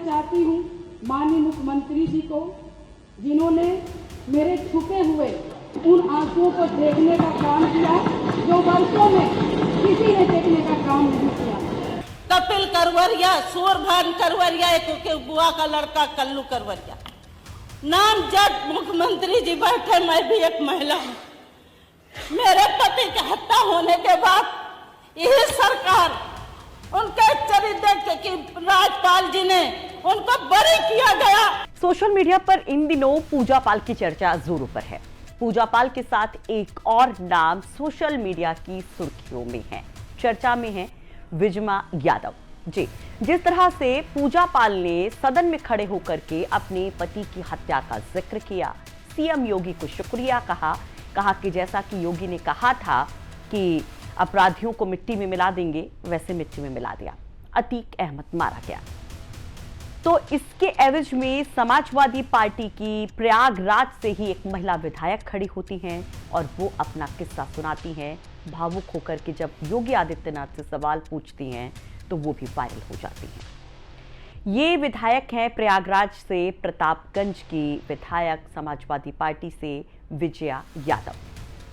चाहती हूँ माननीय मुख्यमंत्री जी को, जिन्होंने मेरे छुपे हुए उन आंसुओं को देखने का काम किया जो वर्षों में किसी ने देखने का काम नहीं किया। कपिल करवरिया, सूरभान करवरिया, एक बुआ का लड़का कल्लू करवरिया, नामजद मुख्यमंत्री जी बैठे, मैं भी एक महिला हूँ। मेरे पति की हत्या होने के बाद यही सरकार उनके चरित्र की राज्यपाल जी ने उनको बरी किया गया। सोशल मीडिया पर इन दिनों पूजा पाल की चर्चा जोरों पर है। पूजा पाल के साथ एक और नाम सोशल मीडिया की सुर्खियों में है, चर्चा में है विजया यादव जी। जिस तरह से पूजा पाल ने सदन में खड़े होकर के अपने पति की हत्या का जिक्र किया, सीएम योगी को शुक्रिया कहा कि जैसा कि योगी ने कहा था कि अपराधियों को मिट्टी में मिला देंगे, वैसे मिट्टी में मिला दिया। अतीक अहमद मारा गया तो इसके एवज में समाजवादी पार्टी की प्रयागराज से ही एक महिला विधायक खड़ी होती हैं और वो अपना किस्सा सुनाती हैं, भावुक होकर के जब योगी आदित्यनाथ से सवाल पूछती हैं तो वो भी वायरल हो जाती हैं। ये विधायक हैं प्रयागराज से प्रतापगंज की विधायक समाजवादी पार्टी से विजया यादव,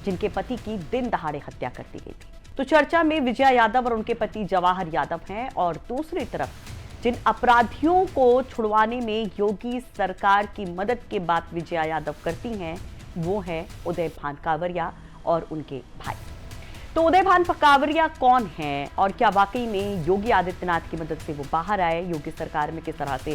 जिनके पति की दिन दहाड़े हत्या कर दी गई थी। तो चर्चा में विजया यादव और उनके पति जवाहर यादव हैं और दूसरी तरफ जिन अपराधियों को छुड़वाने में योगी सरकार की मदद के बाद विजया यादव करती हैं वो है उदय भान कावरिया और उनके भाई। तो उदय भान कावरिया कौन है और क्या वाकई में योगी आदित्यनाथ की मदद से वो बाहर आए, योगी सरकार में किस तरह से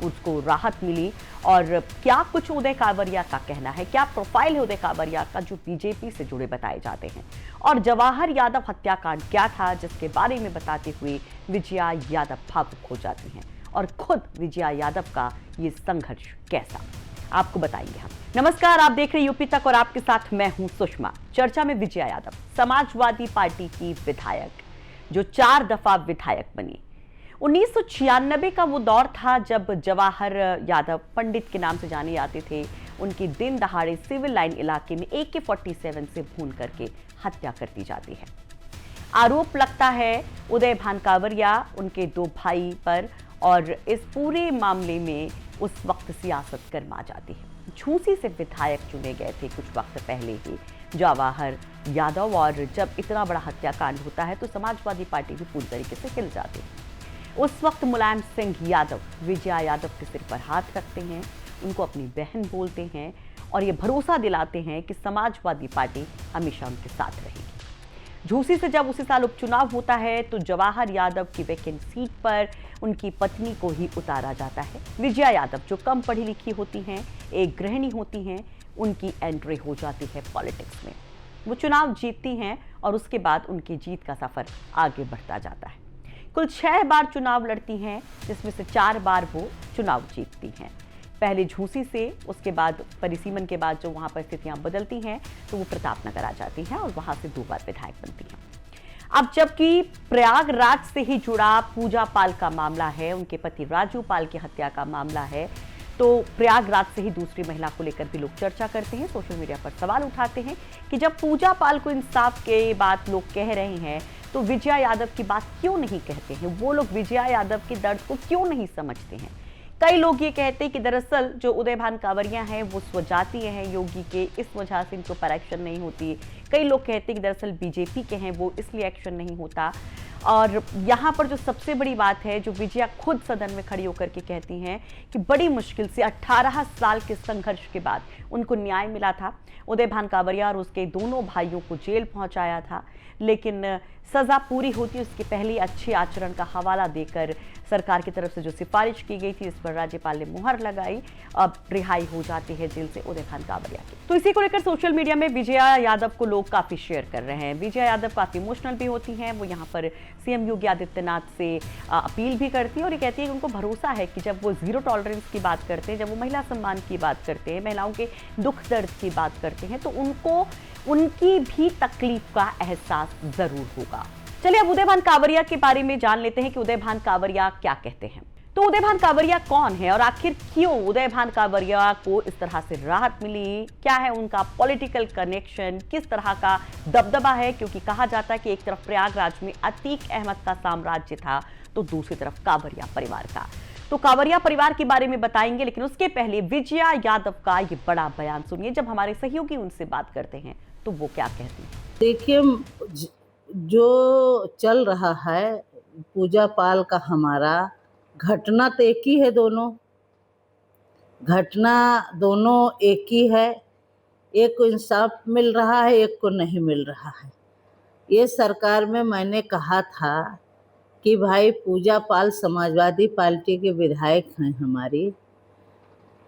उसको राहत मिली और क्या कुछ उदय कावरिया का कहना है, क्या प्रोफाइल है उदय कावरिया का जो बीजेपी से जुड़े बताए जाते हैं, और जवाहर यादव हत्याकांड क्या था जिसके बारे में बताते हुए विजया यादव भावुक हो जाती हैं और खुद विजया यादव का ये संघर्ष कैसा, आपको बताएंगे हम। नमस्कार, आप देख रहे यूपी तक और आपके साथ मैं हूं सुषमा। चर्चा में विजया यादव, समाजवादी पार्टी की विधायक जो 4 दफा विधायक बनी। 1996 का वो दौर था जब जवाहर यादव पंडित के नाम से जाने जाते थे। उनकी दिन दहाड़े सिविल लाइन इलाके में AK-47 से भून करके हत्या कर दी जाती है। आरोप लगता है उदय भान कावरिया, उनके 2 भाई पर, और इस पूरे मामले में उस वक्त सियासत गर्मा जाती है। झूंसी से विधायक चुने गए थे कुछ वक्त पहले ही जवाहर यादव, और जब इतना बड़ा हत्याकांड होता है तो समाजवादी पार्टी भी पूरी तरीके से हिल जाती है। उस वक्त मुलायम सिंह यादव विजया यादव के सिर पर हाथ रखते हैं, उनको अपनी बहन बोलते हैं और ये भरोसा दिलाते हैं कि समाजवादी पार्टी हमेशा उनके साथ रहेगी। झूसी से जब उसी साल उपचुनाव होता है तो जवाहर यादव की वैकेंट सीट पर उनकी पत्नी को ही उतारा जाता है। विजया यादव जो कम पढ़ी लिखी होती हैं, एक गृहिणी होती हैं, उनकी एंट्री हो जाती है पॉलिटिक्स में। वो चुनाव जीतती हैं और उसके बाद उनकी जीत का सफर आगे बढ़ता जाता है। कुल 6 बार चुनाव लड़ती हैं, जिसमें से 4 बार वो चुनाव जीतती हैं। पहले झूसी से, उसके बाद परिसीमन के बाद जो वहां पर स्थितियां बदलती हैं तो वो प्रतापनगर आ जाती हैं और वहां से 2 बार विधायक बनती हैं। अब जबकि प्रयागराज से ही जुड़ा पूजा पाल का मामला है, उनके पति राजू पाल की हत्या का मामला है, तो प्रयागराज से ही दूसरी महिला को लेकर भी लोग चर्चा करते हैं, सोशल मीडिया पर सवाल उठाते हैं कि जब पूजा पाल को इंसाफ के बात लोग कह रहे हैं तो विजया यादव की बात क्यों नहीं कहते हैं, वो लोग विजया यादव के दर्द को क्यों नहीं समझते हैं। कई लोग ये कहते हैं कि दरअसल जो उदय भान कावरिया हैं वो स्वजातीय हैं योगी के, इस वजह से इनको पर एक्शन नहीं होती। कई लोग कहते हैं कि दरअसल बीजेपी के हैं वो, इसलिए एक्शन नहीं होता। और यहाँ पर जो सबसे बड़ी बात है, जो विजया खुद सदन में खड़ी होकर के कहती हैं कि बड़ी मुश्किल से 18 साल के संघर्ष के बाद उनको न्याय मिला था। उदय भान कावरिया और उसके दोनों भाइयों को जेल पहुंचाया था, लेकिन सजा पूरी होती उसके पहले अच्छे आचरण का हवाला देकर सरकार की तरफ से जो सिफारिश की गई थी, इस पर राज्यपाल ने मुहर लगाई, अब रिहाई हो जाती है जेल से उदय भान कावरिया की। तो इसी को लेकर सोशल मीडिया में विजया यादव को लोग काफी शेयर कर रहे हैं। विजया यादव काफी इमोशनल भी होती हैं, वो यहाँ पर सीएम योगी आदित्यनाथ से अपील भी करती है और ये कहती है कि उनको भरोसा है कि जब वो जीरो टॉलरेंस की बात करते हैं, जब वो महिला सम्मान की बात करते हैं, महिलाओं के दुख दर्द की बात करते हैं, तो उनको उनकी भी तकलीफ का एहसास जरूर होगा। चलिए अब उदय भान कावरिया के बारे में जान लेते हैं कि उदय भान कावरिया क्या कहते हैं। तो उदय भान कावरिया कौन है और आखिर क्यों उदय भान कावरिया को इस तरह से राहत मिली, क्या है उनका पॉलिटिकल कनेक्शन, किस तरह का दबदबा है, क्योंकि कहा जाता है कि एक तरफ प्रयागराज में अतीक अहमद का साम्राज्य था तो दूसरी तरफ कावरिया परिवार का। तो कांवरिया परिवार के बारे में बताएंगे, लेकिन उसके पहले विजया यादव का ये बड़ा बयान सुनिए। जब हमारे सहयोगी उनसे बात करते हैं तो वो क्या कहती हैं। देखिए, जो चल रहा है पूजा पाल का, हमारा घटना तो एक ही है, घटना दोनों एक ही है। एक को इंसाफ मिल रहा है, एक को नहीं मिल रहा है। ये सरकार में मैंने कहा था कि भाई पूजा पाल समाजवादी पार्टी के विधायक हैं हमारी,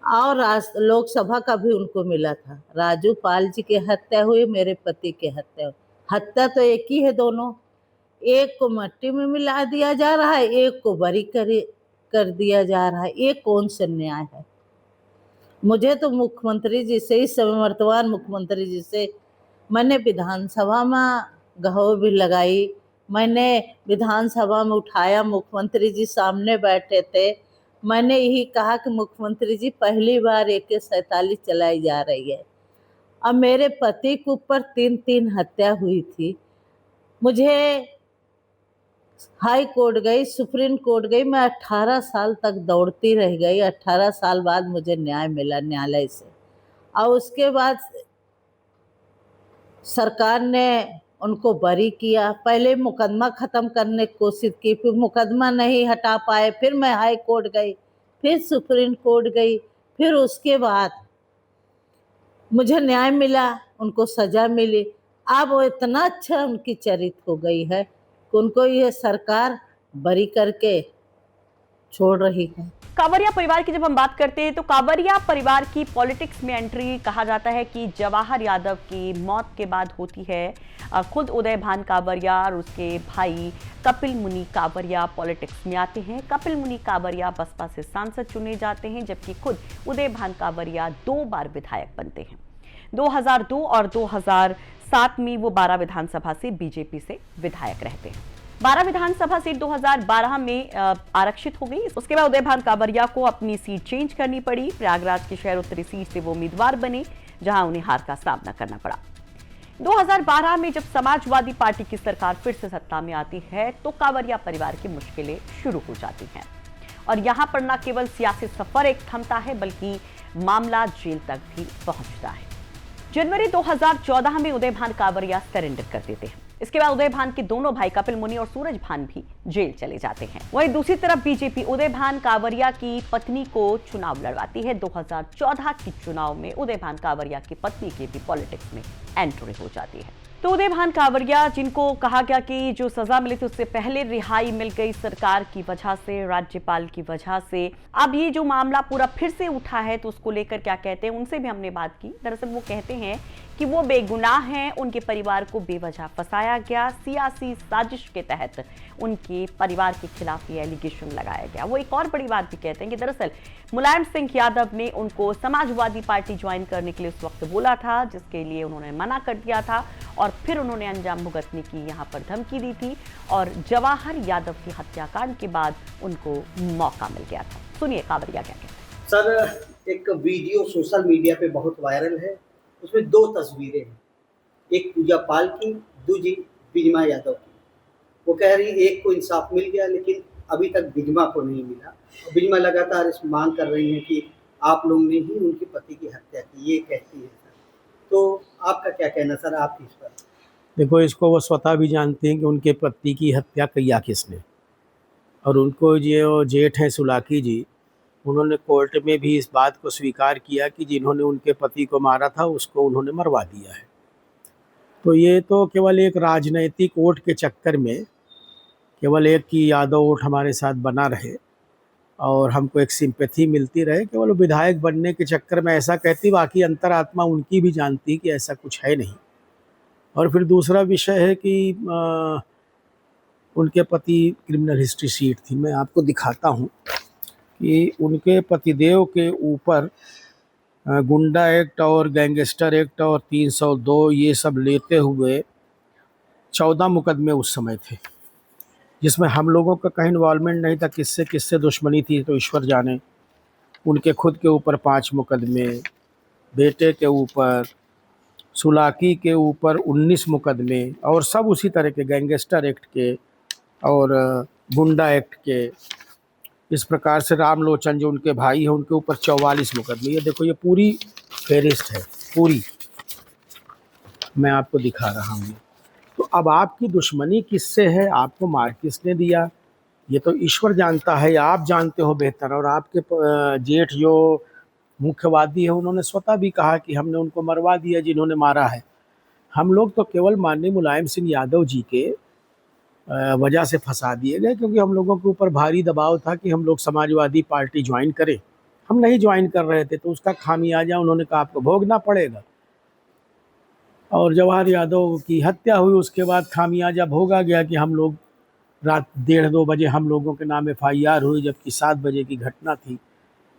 और लोकसभा का भी उनको मिला था। राजू पाल जी की हत्या हुई, मेरे पति की हत्या हुई। हत्या तो एक ही है दोनों। एक को मट्टी में मिला दिया जा रहा है, एक को बरी कर दिया जा रहा है। ये कौन सा न्याय है? मुझे तो मुख्यमंत्री जी से, इस समय वर्तमान मुख्यमंत्री जी से मैंने विधानसभा में गहो भी लगाई, मैंने विधानसभा में उठाया, मुख्यमंत्री जी सामने बैठे थे। मैंने यही कहा कि मुख्यमंत्री जी पहली बार AK-47 चलाई जा रही है। अब मेरे पति के ऊपर 3 हत्या हुई थी। मुझे हाई कोर्ट गई, सुप्रीम कोर्ट गई, मैं 18 साल तक दौड़ती रह गई। 18 साल बाद मुझे न्याय मिला न्यायालय से, और उसके बाद सरकार ने उनको बरी किया। पहले मुकदमा ख़त्म करने की कोशिश की, फिर मुकदमा नहीं हटा पाए, फिर मैं हाई कोर्ट गई, फिर सुप्रीम कोर्ट गई, फिर उसके बाद मुझे न्याय मिला, उनको सज़ा मिली। अब वो इतना अच्छा उनकी चरित्र हो गई है कि उनको ये सरकार बरी करके छोड़ रही है। कांवरिया परिवार की जब हम बात करते हैं तो कांवरिया परिवार की पॉलिटिक्स में एंट्री कहा जाता है कि जवाहर यादव की मौत के बाद होती है। खुद उदय भान कांवरिया और उसके भाई कपिल मुनि कांवरिया पॉलिटिक्स में आते हैं। कपिल मुनि कांवरिया बसपा से सांसद चुने जाते हैं, जबकि खुद उदय भान कांवरिया 2 बार विधायक बनते हैं। 2002 और 2007 में वो 12 विधानसभा से बीजेपी से विधायक रहते हैं। 12 विधानसभा सीट 2012 में आरक्षित हो गई। उसके बाद उदय भान कांवरिया को अपनी सीट चेंज करनी पड़ी। प्रयागराज की शहरोत्तरी सीट से वो उम्मीदवार बने, जहां उन्हें हार का सामना करना पड़ा। 2012 में जब समाजवादी पार्टी की सरकार फिर से सत्ता में आती है तो कांवरिया परिवार की मुश्किलें शुरू हो जाती हैं, और यहां पर न केवल सियासी सफर एक थमता है, बल्कि मामला जेल तक भी पहुंचता है। जनवरी 2014 में उदय भान कांवरिया सरेंडर कर देते हैं। इसके बाद उदय भान के दोनों भाई कपिल मुनि और सूरज भान भी जेल चले जाते हैं। वहीं दूसरी तरफ बीजेपी उदय भान कांवरिया की पत्नी को चुनाव लड़वाती है। 2014 के चुनाव में उदय भान कांवरिया की पत्नी की भी पॉलिटिक्स में एंट्री हो जाती है। तो उदय भान कांवरिया, जिनको कहा गया कि जो सजा मिली थी उससे पहले रिहाई मिल गई सरकार की वजह से, राज्यपाल की वजह से, अब ये जो मामला पूरा फिर से उठा है तो उसको लेकर क्या कहते हैं, उनसे भी हमने बात की। दरअसल वो कहते हैं कि वो बेगुनाह हैं, उनके परिवार को बेवजह फंसाया गया, सियासी साजिश के तहत उनके परिवार के खिलाफ ये एलिगेशन लगाया गया। वो एक और बड़ी बात भी कहते हैं कि दरअसल मुलायम सिंह यादव ने उनको समाजवादी पार्टी ज्वाइन करने के लिए उस वक्त बोला था, जिसके लिए उन्होंने मना कर दिया था, और फिर उन्होंने अंजाम भुगतने की यहाँ पर धमकी दी थी, और जवाहर यादव की हत्याकांड के बाद उनको मौका मिल गया था। सुनिए कांवरिया क्या कहते हैं। सर, एक वीडियो सोशल मीडिया पे बहुत वायरल है, उसमें 2 तस्वीरें हैं, एक पूजा पाल की, दूसरी बिजमा यादव की। वो कह रही एक को इंसाफ मिल गया, लेकिन अभी तक बिजमा को नहीं मिला। बिजमा लगातार इस मांग कर रही है कि आप लोग ने ही उनके पति की हत्या की, ये कहती है। तो आपका क्या कहना सर, आप इस पर? देखो, इसको वो स्वतः भी जानते हैं कि उनके पति की हत्या किया किसने, और उनको जो जेठ हैं सुलाकी जी, उन्होंने कोर्ट में भी इस बात को स्वीकार किया कि जिन्होंने उनके पति को मारा था उसको उन्होंने मरवा दिया है। तो ये तो केवल एक राजनैतिक वोट के चक्कर में, केवल एक की यादव वोट हमारे साथ बना रहे और हमको एक सिंपैथी मिलती रहे, केवल विधायक बनने के चक्कर में ऐसा कहती, बाकी अंतरात्मा उनकी भी जानती कि ऐसा कुछ है नहीं। और फिर दूसरा विषय है कि उनके पति क्रिमिनल हिस्ट्री शीट थी। मैं आपको दिखाता हूँ कि उनके पतिदेव के ऊपर गुंडा एक्ट और गैंगस्टर एक्ट और 302 ये सब लेते हुए 14 मुकदमे उस समय थे, जिसमें हम लोगों का कहीं इन्वॉल्वमेंट नहीं था। किससे दुश्मनी थी तो ईश्वर जाने। उनके खुद के ऊपर 5 मुकदमे, बेटे के ऊपर, सुलाकी के ऊपर 19 मुकदमे, और सब उसी तरह के गैंगस्टर एक्ट के और गुंडा एक्ट के। इस प्रकार से रामलोचन जो उनके भाई हैं उनके ऊपर 44 मुकदमे। ये देखो, ये पूरी फेरिस्त है, पूरी मैं आपको दिखा रहा हूँ। तो अब आपकी दुश्मनी किससे है, आपको मार किसने दिया, ये तो ईश्वर जानता है, आप जानते हो बेहतर। और आपके जेठ जो मुख्यवादी है उन्होंने स्वतः भी कहा कि हमने उनको मरवा दिया जिन्होंने मारा है। हम लोग तो केवल माननीय मुलायम सिंह यादव जी के वजह से फंसा दिए गए, क्योंकि हम लोगों के ऊपर भारी दबाव था कि हम लोग समाजवादी पार्टी ज्वाइन करें। हम नहीं ज्वाइन कर रहे थे, तो उसका खामियाजा उन्होंने कहा आपको भोगना पड़ेगा। और जवाहर यादव की हत्या हुई, उसके बाद खामियाजा भोगा गया कि हम लोग रात 1:30-2 बजे हम लोगों के नाम FIR हुई, जबकि 7 बजे की घटना थी।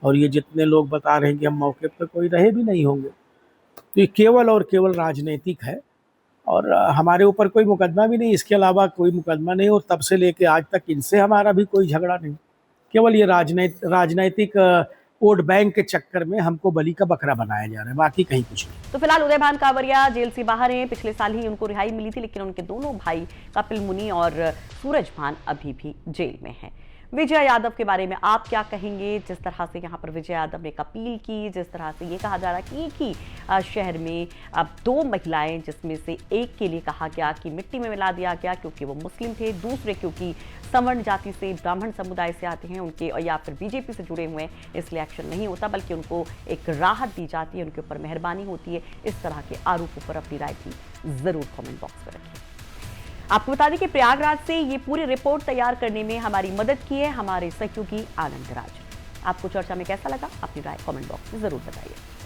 और ये जितने लोग बता रहे हैं कि हम मौके पर कोई रहे भी नहीं होंगे, तो ये केवल और केवल राजनीतिक है। और हमारे ऊपर कोई मुकदमा भी नहीं, इसके अलावा कोई मुकदमा नहीं। और तब से लेके आज तक इनसे हमारा भी कोई झगड़ा नहीं। केवल ये राजनैतिक वोट बैंक के चक्कर में हमको बलि का बकरा बनाया जा रहा है, बाकी कहीं कुछ नहीं। तो फिलहाल उदय भान कांवरिया जेल से बाहर हैं। पिछले साल ही उनको रिहाई मिली थी, लेकिन उनके दोनों भाई कपिल मुनि और सूरज भान अभी भी जेल में हैं। विजय यादव के बारे में आप क्या कहेंगे? जिस तरह से यहाँ पर विजय यादव ने अपील की, जिस तरह से ये कहा जा रहा है कि एक ही शहर में अब 2 महिलाएं, जिसमें से एक के लिए कहा गया कि मिट्टी में मिला दिया गया क्योंकि वो मुस्लिम थे, दूसरे क्योंकि सवर्ण जाति से, ब्राह्मण समुदाय से आते हैं, उनके या फिर बीजेपी से जुड़े हुए हैं, इसलिए एक्शन नहीं होता, बल्कि उनको एक राहत दी जाती है, उनके ऊपर मेहरबानी होती है। इस तरह के आरोपों पर अपनी राय भी जरूर कमेंट बॉक्स में रखें। आपको बता दें कि प्रयागराज से ये पूरी रिपोर्ट तैयार करने में हमारी मदद की है हमारे सहयोगी आनंद राज। आपको चर्चा में कैसा लगा, अपनी राय कमेंट बॉक्स में जरूर बताइए।